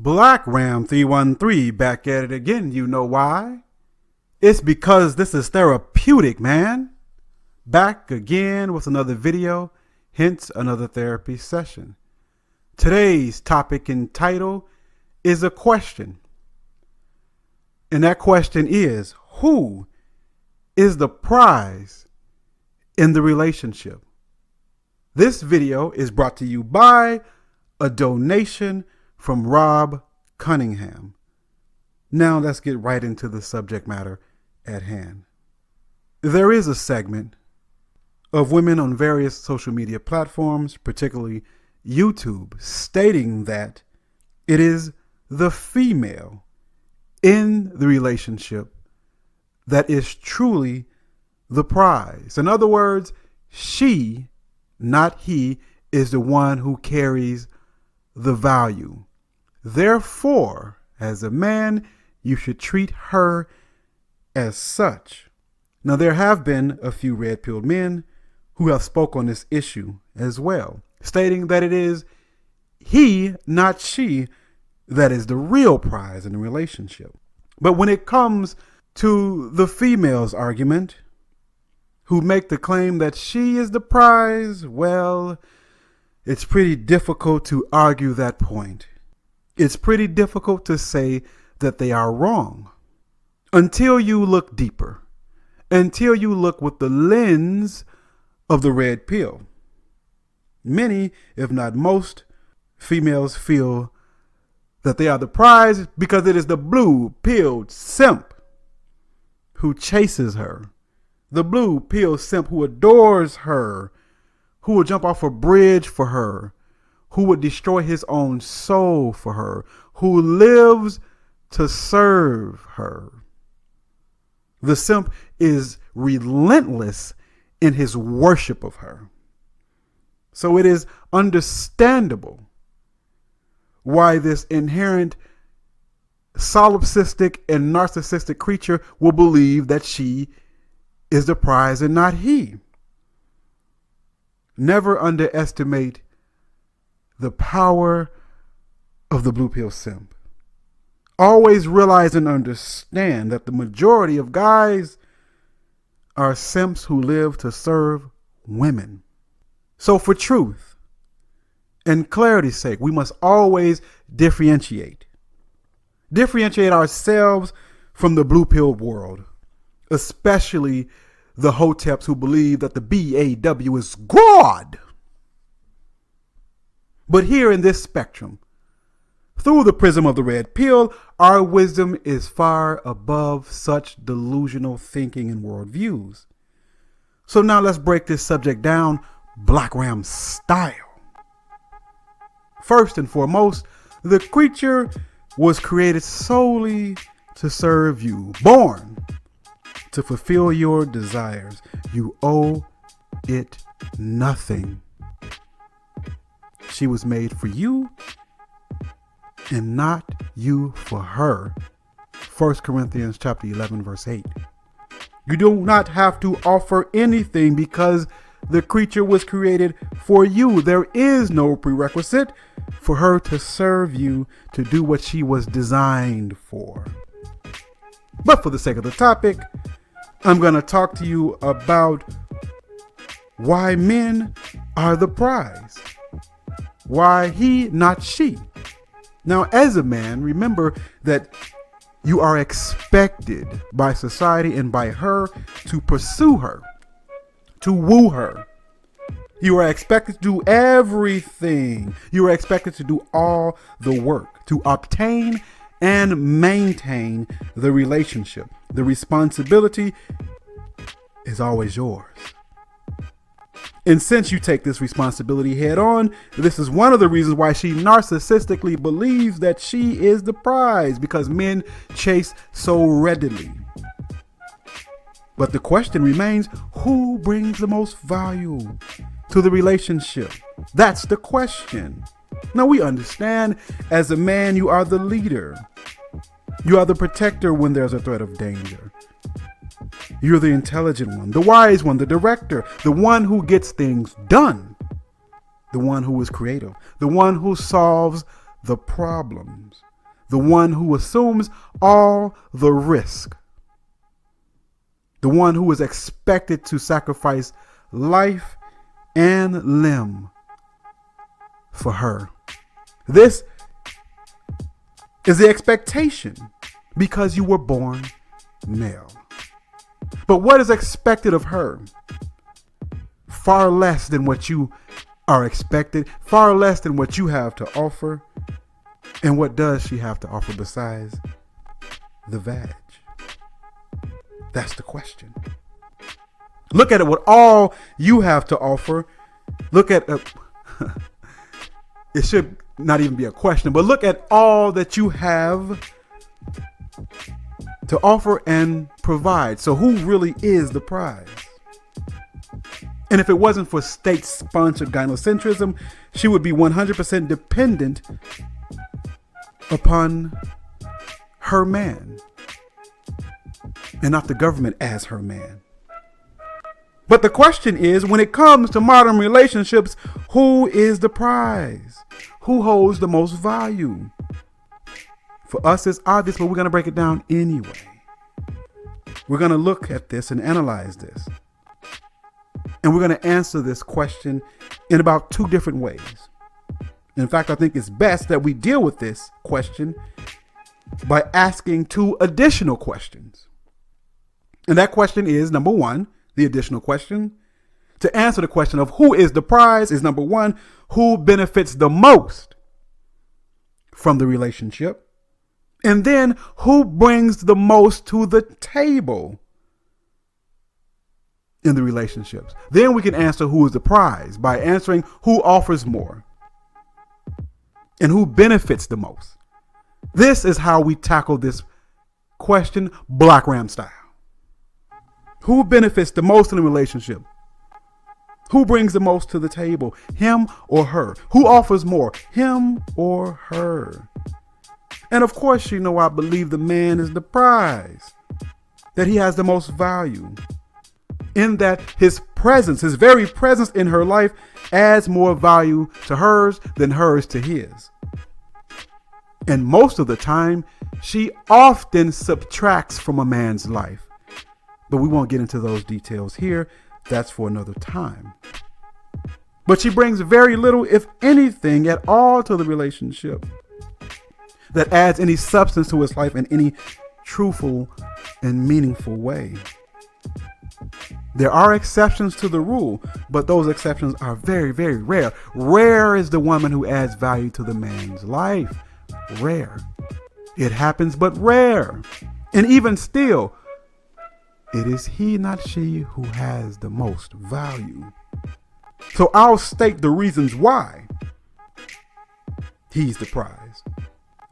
Black Ram 313 back at it again. You know why? It's because this is therapeutic, man. Back again with another video, hence another therapy session. Today's topic and title is a question. And that question is, who is the prize in the relationship? This video is brought to you by a donation from Rob Cunningham. Now let's get right into the subject matter at hand. There is a segment of women on various social media platforms, particularly YouTube, stating that it is the female in the relationship that is truly the prize. In other words, she, not he, is the one who carries the value. Therefore, as a man, you should treat her as such. Now, there have been a few red-pilled men who have spoke on this issue as well, stating that it is he, not she, that is the real prize in the relationship. But when it comes to the female's argument, who make the claim that she is the prize, well, it's pretty difficult to argue that point. It's pretty difficult to say that they are wrong until you look deeper, until you look with the lens of the red pill. Many, if not most, females feel that they are the prize because it is the blue-pilled simp who chases her, the blue-pilled simp who adores her, who will jump off a bridge for her, who would destroy his own soul for her, who lives to serve her. The simp is relentless in his worship of her. So it is understandable why this inherent solipsistic and narcissistic creature will believe that she is the prize and not he. Never underestimate the power of the blue pill simp. Always realize and understand that the majority of guys are simps who live to serve women. So for truth and clarity's sake, we must always differentiate ourselves from the blue pill world, especially the hoteps who believe that the BAW is God. But here in this spectrum, through the prism of the red pill, our wisdom is far above such delusional thinking and worldviews. So now let's break this subject down Black Ram style. First and foremost, the creature was created solely to serve you, born to fulfill your desires. You owe it nothing. She was made for you and not you for her. 1 Corinthians chapter 11, verse 8. You do not have to offer anything because the creature was created for you. There is no prerequisite for her to serve you, to do what she was designed for. But for the sake of the topic, I'm going to talk to you about why men are the prize. Why he, not she. Now, as a man, remember that you are expected by society and by her to pursue her, to woo her. You are expected to do everything. You are expected to do all the work to obtain and maintain the relationship. The responsibility is always yours. And since you take this responsibility head on, this is one of the reasons why she narcissistically believes that she is the prize, because men chase so readily. But the question remains, who brings the most value to the relationship? That's the question. Now, we understand as a man, you are the leader. You are the protector when there's a threat of danger. You're the intelligent one, the wise one, the director, the one who gets things done, the one who is creative, the one who solves the problems. the one who assumes all the risk, the one who is expected to sacrifice life and limb for her. This is the expectation because you were born male. But what is expected of her? Far less than what you are expected, far less than what you have to offer. And what does she have to offer besides the vag? That's the question. Look at it with all you have to offer. Look at it should not even be a question, but look at all that you have to offer and provide. So who really is the prize? And if it wasn't for state-sponsored gynocentrism, she would be 100% dependent upon her man and not the government as her man. But the question is, when it comes to modern relationships, who is the prize? Who holds the most value? For us, it's obvious, but we're going to break it down anyway. We're going to look at this and analyze this. And we're going to answer this question in about two different ways. In fact, I think it's best that we deal with this question by asking two additional questions. And that question is, number one, the additional question. To answer the question of who is the prize is, number one, who benefits the most from the relationship? And then who brings the most to the table in the relationships? Then we can answer who is the prize by answering who offers more and who benefits the most. This is how we tackle this question, Black Ram style. Who benefits the most in a relationship? Who brings the most to the table? Him or her? Who offers more? Him or her? And of course, I believe the man is the prize, that he has the most value, in that his presence, his very presence in her life adds more value to hers than hers to his. And most of the time, she often subtracts from a man's life. But we won't get into those details here. That's for another time. But she brings very little, if anything at all, to the relationship that adds any substance to his life in any truthful and meaningful way. There are exceptions to the rule, but those exceptions are very, very rare. Rare is the woman who adds value to the man's life. Rare. It happens, but rare. And even still, it is he, not she, who has the most value. So I'll state the reasons why he's the prize.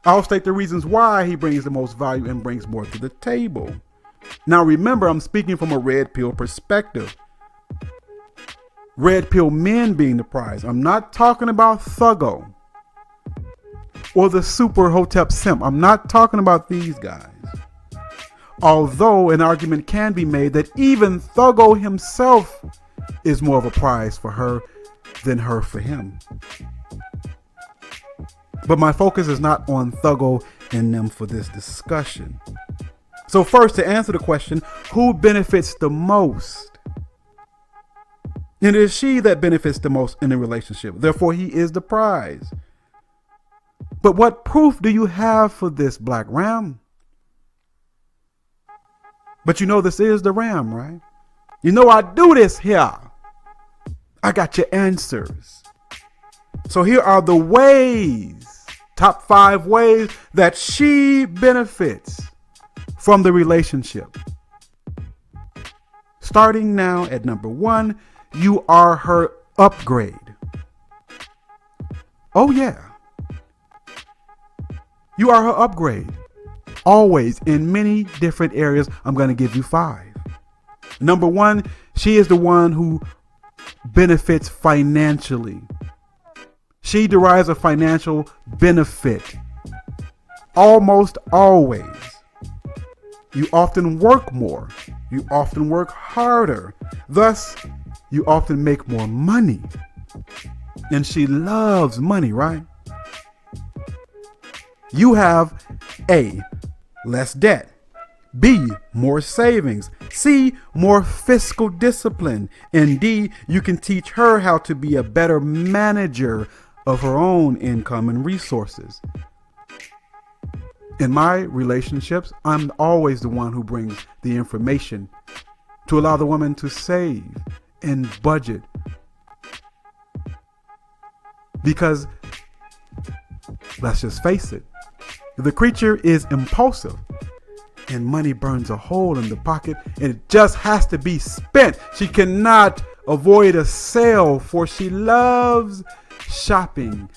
I'll state the reasons why he brings the most value and brings more to the table. Now remember, I'm speaking from a red pill perspective. Red pill men being the prize. I'm not talking about Thuggo or the super hotep simp. I'm not talking about these guys. Although an argument can be made that even Thuggo himself is more of a prize for her than her for him. But my focus is not on Thuggo and them for this discussion. So first, to answer the question, who benefits the most? And it is she that benefits the most in a relationship. Therefore, he is the prize. But what proof do you have for this, Black Ram? But this is the Ram, right? I do this here. I got your answers. So here are the ways, top 5 ways that she benefits from the relationship. Starting now at number 1, you are her upgrade. Oh yeah. You are her upgrade. Always, in many different areas. I'm going to give you 5. Number 1, she is the one who benefits financially. She derives a financial benefit. Almost always. You often work more. You often work harder. Thus, you often make more money. And she loves money, right? You have A, less debt. B, more savings. C, more fiscal discipline. And D, you can teach her how to be a better manager of her own income and resources. In my relationships, I'm always the one who brings the information to allow the woman to save and budget. Because, let's just face it, the creature is impulsive and money burns a hole in the pocket and it just has to be spent. She cannot avoid a sale, for she loves shopping,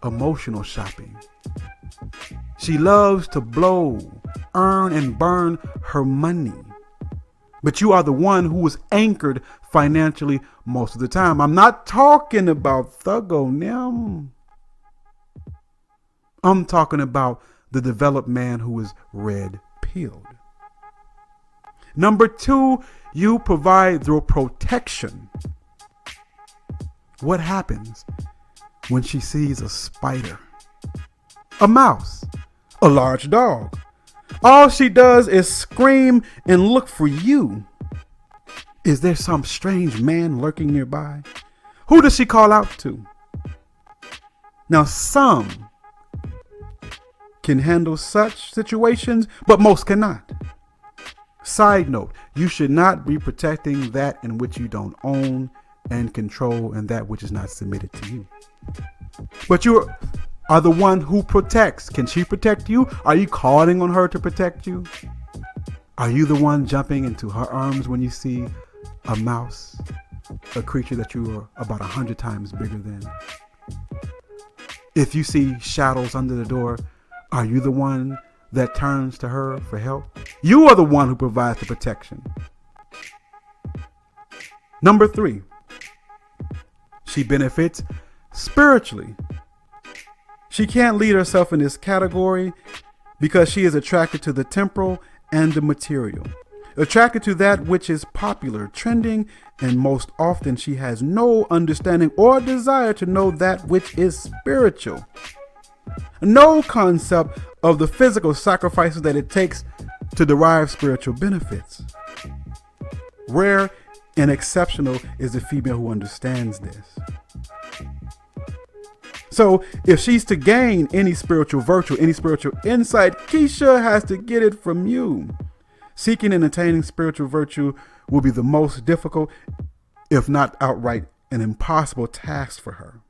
emotional shopping. She loves to blow, earn, and burn her money. But you are the one who is anchored financially most of the time. I'm not talking about thuggo now. I'm talking about the developed man who is red-pilled. Number 2, you provide the protection. What happens when she sees a spider, a mouse, a large dog? All she does is scream and look for you. Is there some strange man lurking nearby? Who does she call out to? Now, some can handle such situations, but most cannot. Side note, you should not be protecting that in which you don't own and control, and that which is not submitted to you. But you are the one who protects. Can she protect you? Are you calling on her to protect you? Are you the one jumping into her arms when you see a mouse, a creature that you are about 100 times bigger than? If you see shadows under the door, are you the one that turns to her for help? You are the one who provides the protection. Number 3, she benefits spiritually. She can't lead herself in this category because she is attracted to the temporal and the material, attracted to that which is popular, trending, and most often she has no understanding or desire to know that which is spiritual. No concept of the physical sacrifices that it takes to derive spiritual benefits. Rare and exceptional is the female who understands this. So if she's to gain any spiritual virtue, any spiritual insight, Keisha has to get it from you. Seeking and attaining spiritual virtue will be the most difficult, if not outright an impossible task for her.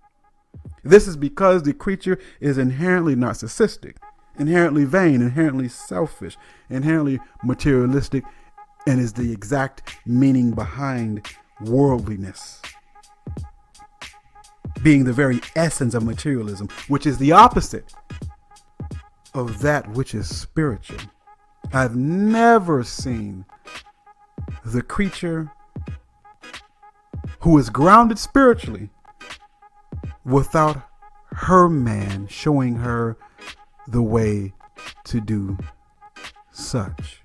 This is because the creature is inherently narcissistic, inherently vain, inherently selfish, inherently materialistic, and is the exact meaning behind worldliness, being the very essence of materialism, which is the opposite of that which is spiritual. I've never seen the creature who is grounded spiritually without her man showing her the way to do such.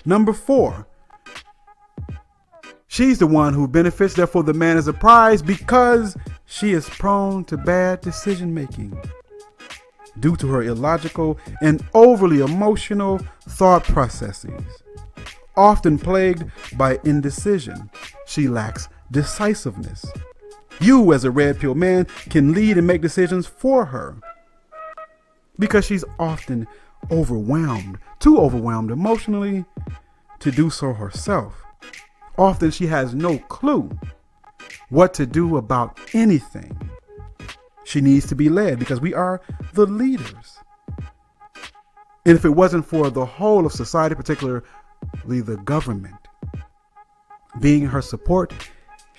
Number 4, she's the one who benefits, therefore the man is a prize because she is prone to bad decision making due to her illogical and overly emotional thought processes. Often plagued by indecision, she lacks decisiveness. You, as a red pill man, can lead and make decisions for her because she's often overwhelmed, too overwhelmed emotionally to do so herself. Often she has no clue what to do about anything. She needs to be led because we are the leaders. And if it wasn't for the whole of society, particularly the government, being her support,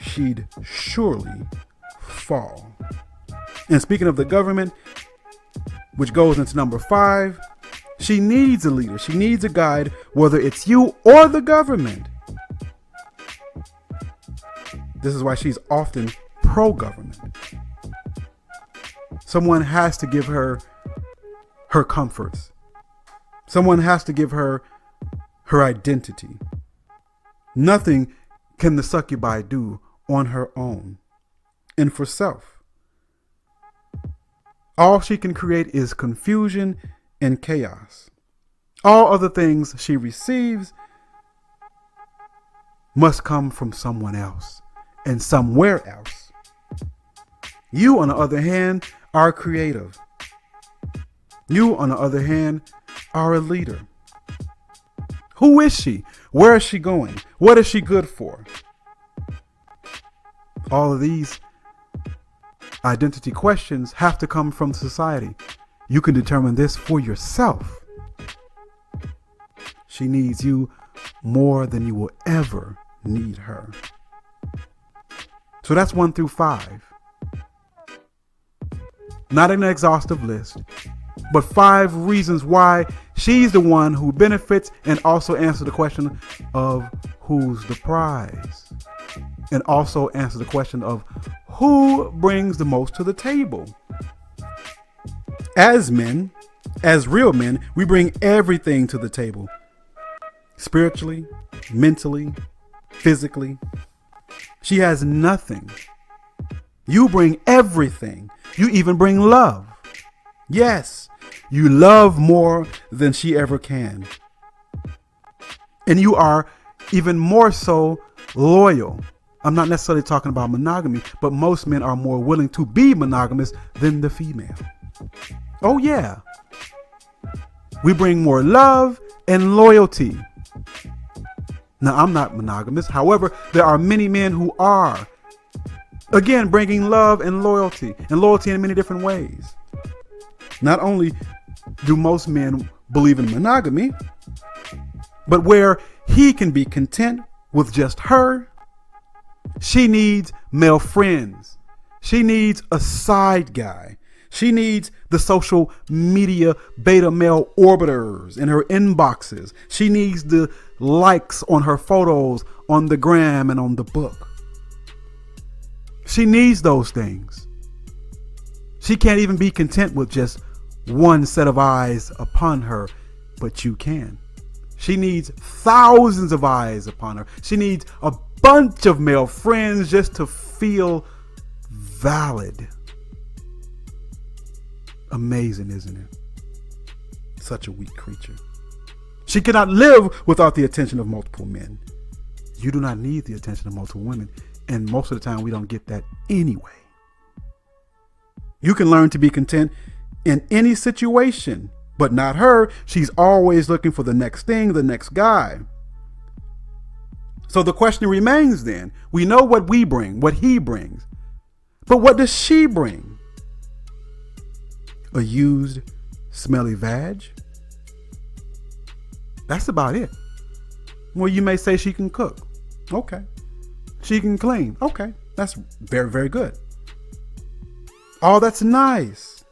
she'd surely fall. And speaking of the government, which goes into number 5, she needs a leader. She needs a guide, whether it's you or the government. This is why she's often pro-government. Someone has to give her her comforts. Someone has to give her her identity. Nothing can the succubi do on her own and for self. All she can create is confusion and chaos. All other things she receives must come from someone else and somewhere else. You, on the other hand, are creative. You, on the other hand, are a leader. Who is she? Where is she going? What is she good for? All of these identity questions have to come from society. You can determine this for yourself. She needs you more than you will ever need her. So that's 1 through 5. Not an exhaustive list, but 5 reasons why she's the one who benefits, and also answer the question of who's the prize. And also answer the question of who brings the most to the table. As men, as real men, we bring everything to the table. Spiritually, mentally, physically. She has nothing. You bring everything. You even bring love. Yes, you love more than she ever can. And you are even more so loyal. I'm not necessarily talking about monogamy, but most men are more willing to be monogamous than the female. Oh yeah. We bring more love and loyalty. Now, I'm not monogamous. However, there are many men who are. Again, bringing love and loyalty in many different ways. Not only do most men believe in monogamy, but where he can be content with just her, she needs male friends. She needs a side guy. She needs the social media beta male orbiters in her inboxes. She needs the likes on her photos on the gram and on the book. She needs those things. She can't even be content with just one set of eyes upon her, but you can. She needs thousands of eyes upon her. She needs a bunch of male friends just to feel valid. Amazing, isn't it? Such a weak creature. She cannot live without the attention of multiple men. You do not need the attention of multiple women. And most of the time we don't get that anyway. You can learn to be content in any situation, but not her. She's always looking for the next thing, the next guy. So the question remains then, we know what we bring, what he brings, but what does she bring? A used, smelly vag? That's about it. Well, you may say she can cook. Okay. She can clean. Okay. That's very, very good. Oh, that's nice.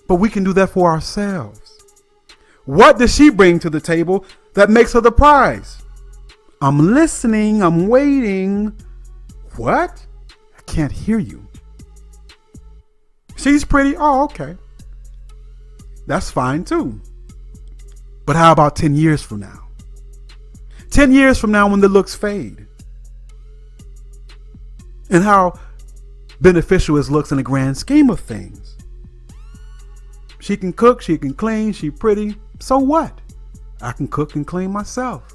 But we can do that for ourselves. What does she bring to the table that makes her the prize? I'm listening. I'm waiting. What? I can't hear you. She's pretty. Oh, okay. That's fine too. But how about 10 years from now? 10 years from now when the looks fade? And how beneficial it looks in the grand scheme of things. She can cook, she can clean, she's pretty. So what? I can cook and clean myself.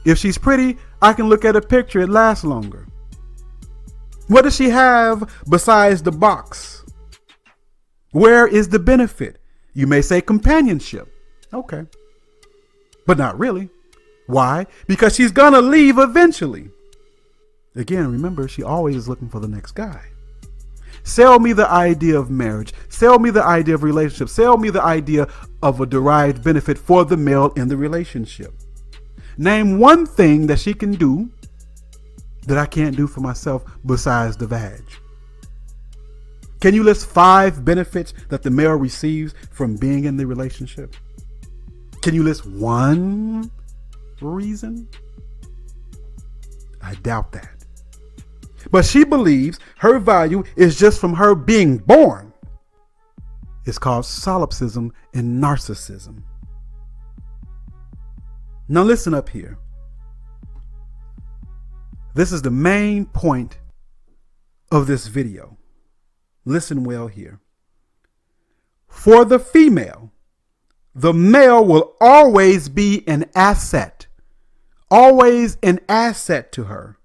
If she's pretty, I can look at a picture, it lasts longer. What does she have besides the box? Where is the benefit? You may say companionship. Okay. But not really. Why? Because she's gonna leave eventually. Again, remember, she always is looking for the next guy. Sell me the idea of marriage. Sell me the idea of relationship. Sell me the idea of a derived benefit for the male in the relationship. Name one thing that she can do that I can't do for myself besides the vag. Can you list 5 benefits that the male receives from being in the relationship? Can you list one reason? I doubt that. But she believes her value is just from her being born. It's called solipsism and narcissism. Now listen up here. This is the main point of this video. Listen well here. For the female, the male will always be an asset. Always an asset to her.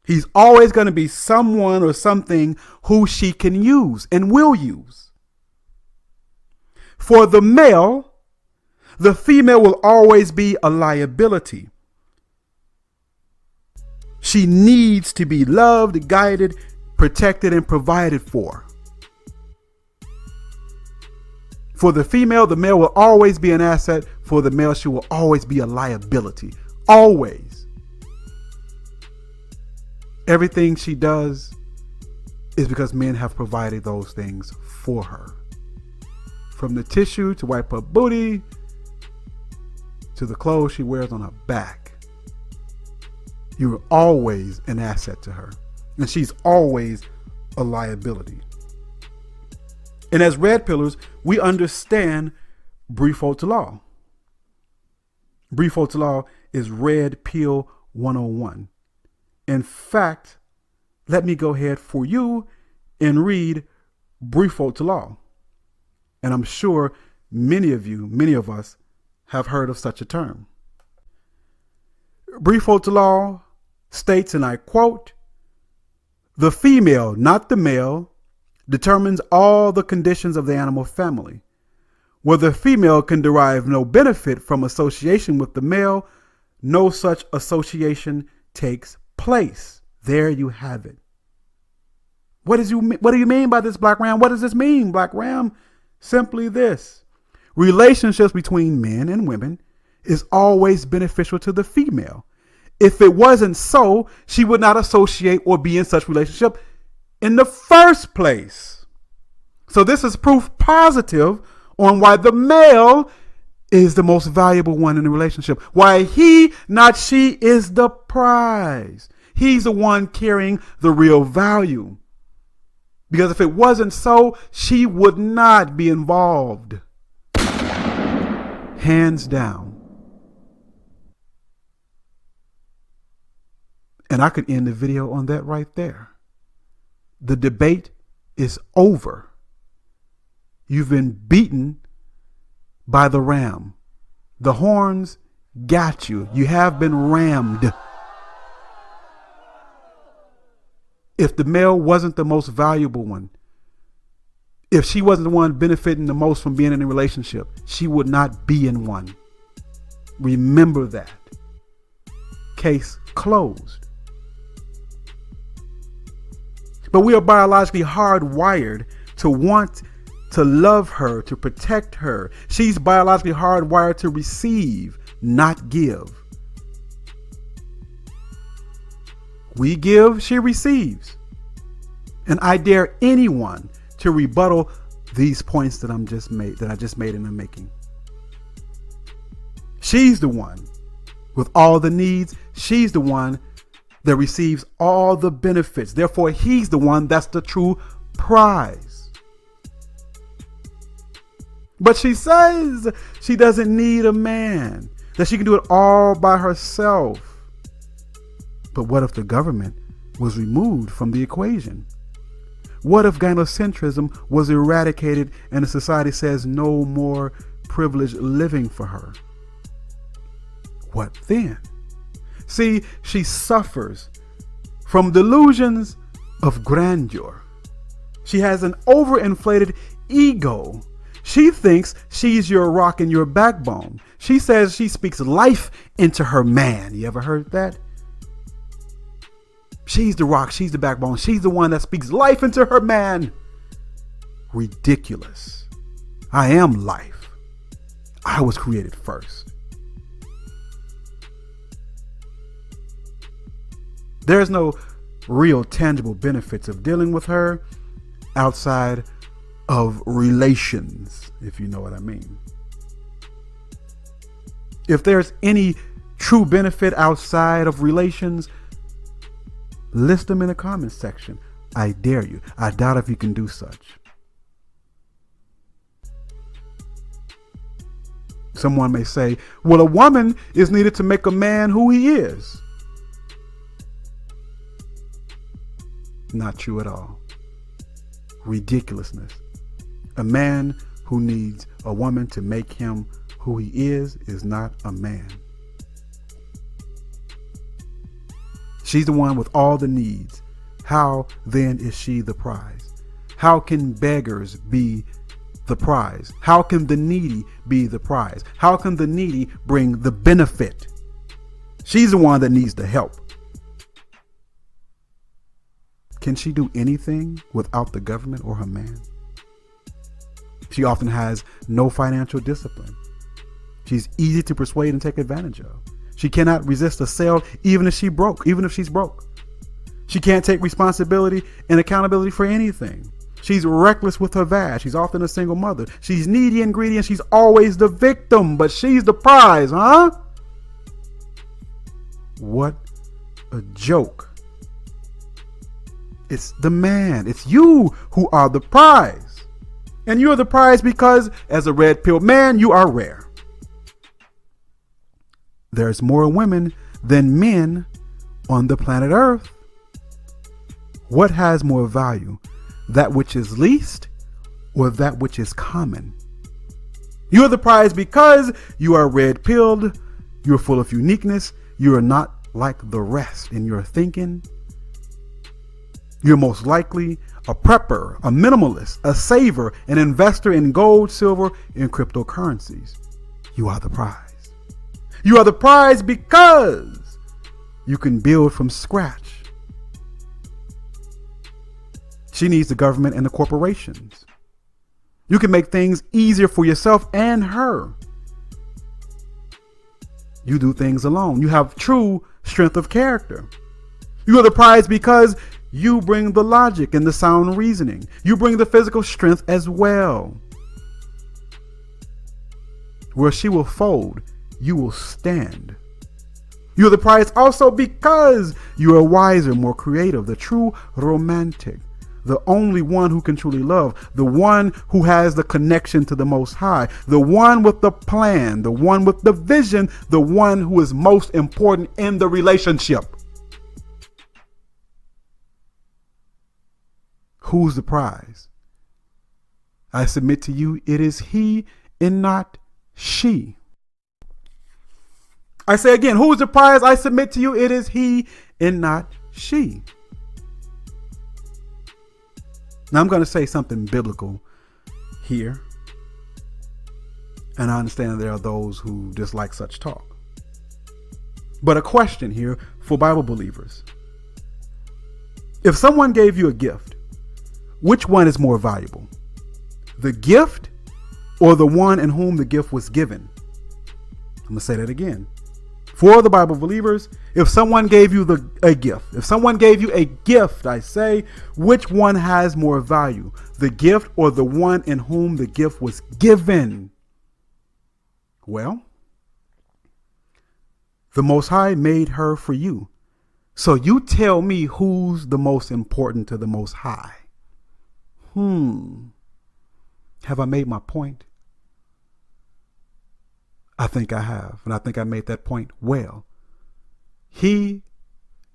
He's always going to be someone or something who she can use and will use. For the male, the female will always be a liability. She needs to be loved, guided, protected, and provided for. For the female, the male will always be an asset. For the male, she will always be a liability. Always. Everything she does is because men have provided those things for her. From the tissue to wipe her booty to the clothes she wears on her back. You're always an asset to her. And she's always a liability. And as red pillars, we understand REUPLOAD law. REUPLOAD law is red pill 101. In fact, let me go ahead for you and read REUPLOAD law. And I'm sure many of us have heard of such a term. REUPLOAD law states, and I quote, "The female, not the male, determines all the conditions of the animal family. Where the female can derive no benefit from association with the male, no such association takes place." There you have it. What do you mean by this, Black Ram? What does this mean, Black Ram? Simply this. Relationships between men and women is always beneficial to the female. If it wasn't so, she would not associate or be in such relationship in the first place. So this is proof positive on why the male is the most valuable one in the relationship. Why he, not she, is the prize. He's the one carrying the real value. Because if it wasn't so, she would not be involved. Hands down. And I could end the video on that right there. The debate is over. You've been beaten by the ram. The horns got you. You have been rammed. If the male wasn't the most valuable one, if she wasn't the one benefiting the most from being in a relationship, she would not be in one. Remember that. Case closed. But we are biologically hardwired to want to love her, to protect her. She's biologically hardwired to receive, not give. We give, she receives. And I dare anyone to rebuttal these points that I just made and I'm making. She's the one with all the needs. She's the one that receives all the benefits. Therefore, he's the one that's the true prize. But she says she doesn't need a man, that she can do it all by herself. But what if the government was removed from the equation? What if gynocentrism was eradicated and the society says no more privileged living for her? What then? See, she suffers from delusions of grandeur. She has an overinflated ego. She thinks she's your rock and your backbone. She says she speaks life into her man. You ever heard that? She's the rock. She's the backbone. She's the one that speaks life into her man. Ridiculous. I am life. I was created first. There's no real tangible benefits of dealing with her outside of relations, if you know what I mean. If there's any true benefit outside of relations, list them in the comments section. I dare you. I doubt if you can do such. Someone may say, well, a woman is needed to make a man who he is. Not true at all. ridiculousness. A man who needs a woman to make him who he is not a man. She's the one with all the needs. How then is she the prize? How can beggars be the prize? How can the needy be the prize? How can the needy bring the benefit? She's the one that needs the help. Can she do anything without the government or her man? She often has no financial discipline. She's easy to persuade and take advantage of. She cannot resist a sale even if she's broke. She can't take responsibility and accountability for anything. She's reckless with her vows. She's often a single mother. She's needy and greedy, and she's always the victim, but she's the prize, huh? What a joke. It's the man. It's you who are the prize. And you're the prize because, as a red pill man, you are rare. There's more women than men on the planet Earth. What has more value? That which is least or that which is common? You're the prize because you are red-pilled, you're full of uniqueness, you are not like the rest in your thinking. You're most likely a prepper, a minimalist, a saver, an investor in gold, silver, and cryptocurrencies. You are the prize. You are the prize because you can build from scratch. She needs the government and the corporations. You can make things easier for yourself and her. You do things alone. You have true strength of character. You are the prize because you bring the logic and the sound reasoning. You bring the physical strength as well. Where she will fold, you will stand. You are the prize also because you are wiser, more creative, the true romantic. The only one who can truly love, the one who has the connection to the Most High, the one with the plan, the one with the vision, the one who is most important in the relationship. Who's the prize? I submit to you, it is he and not she. I say again, who's the prize? I submit to you, it is he and not she. Now I'm going to say something biblical here. And I understand there are those who dislike such talk. But a question here for Bible believers. If someone gave you a gift, which one is more valuable? The gift or the one in whom the gift was given? I'm going to say that again. For the Bible believers, if someone gave you a gift, I say, which one has more value, the gift or the one in whom the gift was given? Well, the Most High made her for you. So you tell me who's the most important to the Most High. Have I made my point? I think I have, and I think I made that point well. He,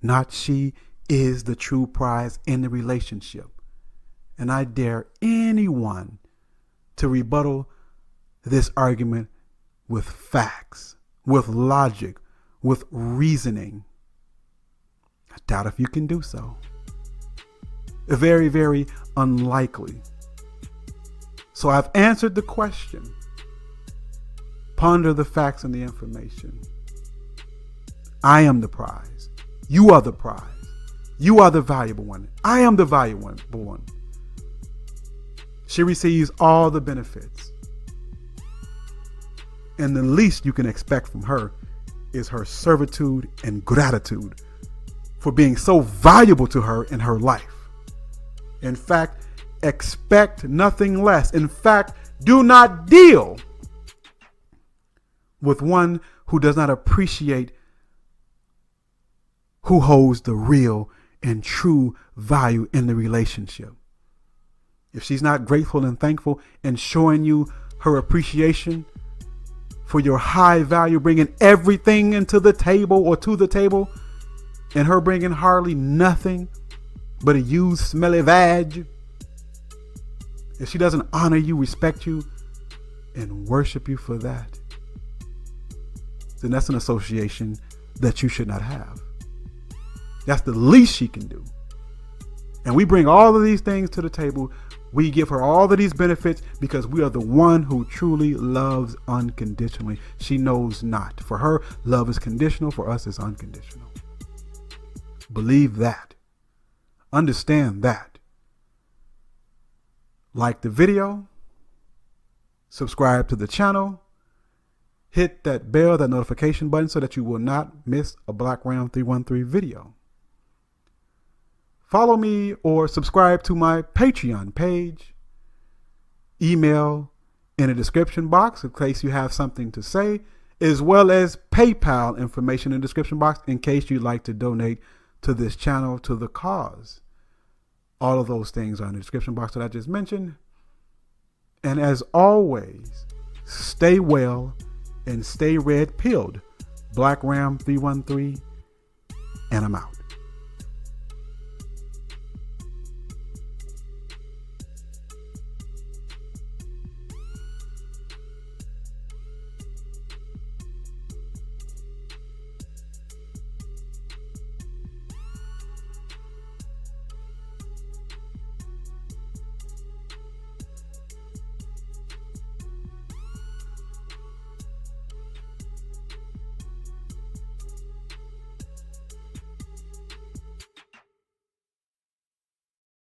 not she, is the true prize in the relationship. And I dare anyone to rebuttal this argument with facts, with logic, with reasoning. I doubt if you can do so. Very, very unlikely. So I've answered the question. Ponder the facts and the information. I am the prize. You are the prize. You are the valuable one. I am the valuable one. She receives all the benefits. And the least you can expect from her is her servitude and gratitude for being so valuable to her in her life. In fact, expect nothing less. In fact, do not deal with one who does not appreciate who holds the real and true value in the relationship. If she's not grateful and thankful and showing you her appreciation for your high value, bringing everything into the table or to the table, and her bringing hardly nothing but a used smelly vag, if she doesn't honor you, respect you, and worship you for that, then that's an association that you should not have. That's the least she can do. And we bring all of these things to the table. We give her all of these benefits because we are the one who truly loves unconditionally. She knows not. For her, love is conditional. For us, it's unconditional. Believe that. Understand that. Like the video. Subscribe to the channel. Hit that bell, that notification button, so that you will not miss a Black Ram 313 video. Follow me or subscribe to my Patreon page. Email in the description box in case you have something to say, as well as PayPal information in the description box in case you'd like to donate to this channel, to the cause. All of those things are in the description box that I just mentioned. And as always, stay well and stay red pilled. Black Ram 313, and I'm out.